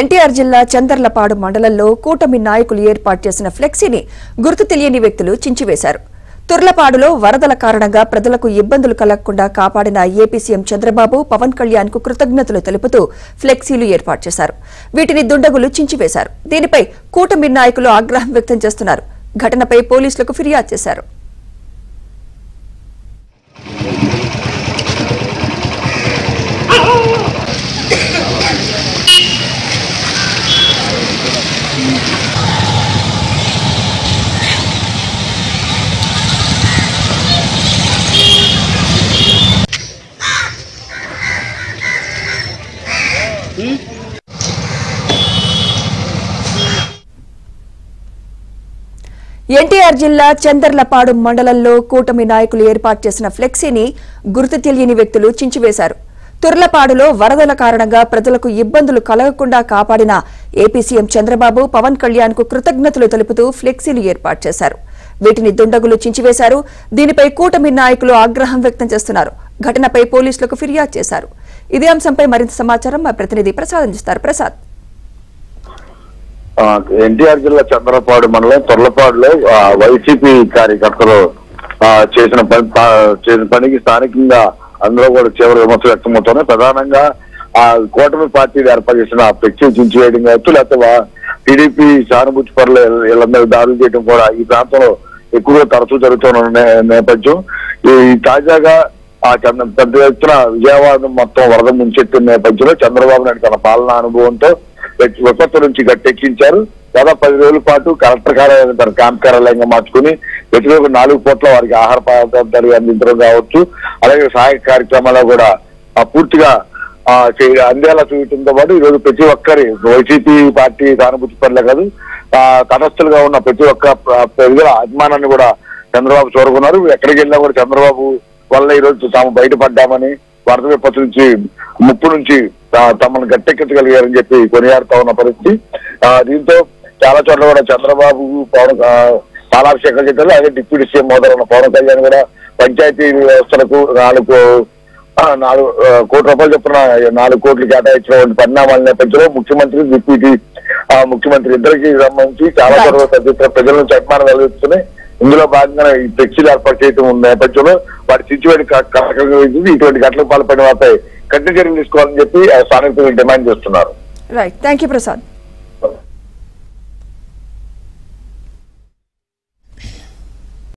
ఎన్టీఆర్ జిల్లా చందర్లపాడు మండలంలో కూటమి నాయకులు ఏర్పాటు చేసిన ఫ్లెక్సీని గుర్తు తెలియని వ్యక్తులు చించివేశారు. తుర్లపాడులో వరదల కారణంగా ప్రజలకు ఇబ్బందులు కలగకుండా కాపాడిన ఏపీ సీఎం చంద్రబాబు, పవన్ కళ్యాణ్ కు కృతజ్ఞతలు తెలుపుతూ ఫ్లెక్సీలు ఏర్పాటు చేశారు. వీటిని దుండగులు చించివేశారు. దీనిపై కూటమి నాయకులు ఆగ్రహం వ్యక్తం చేస్తున్నారు. ఘటనపై పోలీసులకు ఫిర్యాదు చేశారు. ఎన్టీఆర్ జిల్లా చందర్లపాడు మండలంలో కూటమి నాయకులు ఏర్పాటు చేసిన ఫ్లెక్సీని గుర్తు తెలియని వ్యక్తులు చించివేశారు. తుర్లపాడులో వరదల కారణంగా ప్రజలకు ఇబ్బందులు కలగకుండా కాపాడిన ఏపీ సీఎం చంద్రబాబు, పవన్ కళ్యాణ్ కు కృతజ్ఞతలు తెలుపుతూ ఫ్లెక్సీలు ఏర్పాటు చేశారు. వీటిని దుండగులు చించివేశారు. దీనిపై కూటమి నాయకులు ఆగ్రహం వ్యక్తం చేస్తున్నారు. ఘటనపై పోలీసులకు ఫిర్యాదు చేశారు. ఇదే అంశంపై మరింత సమాచారం మా ప్రతినిధి ప్రసాద్ అందిస్తారు. ప్రసాద్, ఎన్టీఆర్ జిల్లా చంద్రపాడు మండలం తొర్లపాడులో వైసీపీ కార్యకర్తలు చేసిన పనికి స్థానికంగా అందరూ కూడా తీవ్ర విమర్శలు వ్యక్తమవుతున్నాయి. ప్రధానంగా కూటమి పార్టీలు ఏర్పాటు చేసిన ఫ్లెక్సీ చించివేయడం కావచ్చు, లేకపోతే టీడీపీ సానుభూతి పరులు వీళ్ళందరూ దాడులు చేయడం కూడా ఈ ప్రాంతంలో ఎక్కువగా తరచూ జరుగుతున్న నేపథ్యం. ఈ తాజాగా పెద్ద ఎత్తున విజయవాడ మొత్తం వరద ముంచెత్తిన నేపథ్యంలో చంద్రబాబు నాయుడు తన పాలనా అనుభవంతో విపత్తు నుంచి గట్టెక్కించారు. దాదాపు 10 రోజుల పాటు కలెక్టర్ కార్యాలయం తన క్యాంప్ కార్యాలయంగా మార్చుకుని ప్రతిరోజు 4 పూట్ల వారికి ఆహార పదార్థాలు అందించడం కావచ్చు, అలాగే సహాయక కార్యక్రమాలు కూడా పూర్తిగా అందేలా చూడటంతో పాటు ఈరోజు ప్రతి ఒక్కరి వైసీపీ పార్టీ సానుభూతి పనులే కాదు, తటస్థులుగా ఉన్న ప్రతి ఒక్క ప్రజల అభిమానాన్ని కూడా చంద్రబాబు చూరుకున్నారు. ఎక్కడికి వెళ్ళినా కూడా చంద్రబాబు వల్ల ఈరోజు తాము బయటపడ్డామని, వరద విపత్తు నుంచి ముప్పు నుంచి తమను గట్టెక్కించగలిగారని చెప్పి కొనియాడుతా ఉన్న పరిస్థితి. దీంతో చాలా చోట్ల కూడా చంద్రబాబు పాలాభిషేకం చేశారు. అలాగే డిప్యూటీ సీఎం హోదాలో ఉన్న పవన్ కళ్యాణ్ కూడా పంచాయతీ వ్యవస్థలకు 4 కోట్ల రూపాయలు చొప్పున 4 కోట్లు కేటాయించిన పరిణామాల నేపథ్యంలో ముఖ్యమంత్రి, డిప్యూటీ ముఖ్యమంత్రి ఇద్దరికి సంబంధించి చాలా చోట్ల ప్రజల నుంచి అభిమానం వెలువెత్తుతున్నాయి. ఇందులో భాగంగా ఈ ఫ్లెక్సీలు ఏర్పాటు చేయడం నేపథ్యంలో వాటి సిచ్యువేట్ ఇటువంటి ఘటనకు పాల్పడిన వారిపై కఠిన చర్యలు తీసుకోవాలని చెప్పి స్థానికులు డిమాండ్ చేస్తున్నారు. Right, thank you Prasad.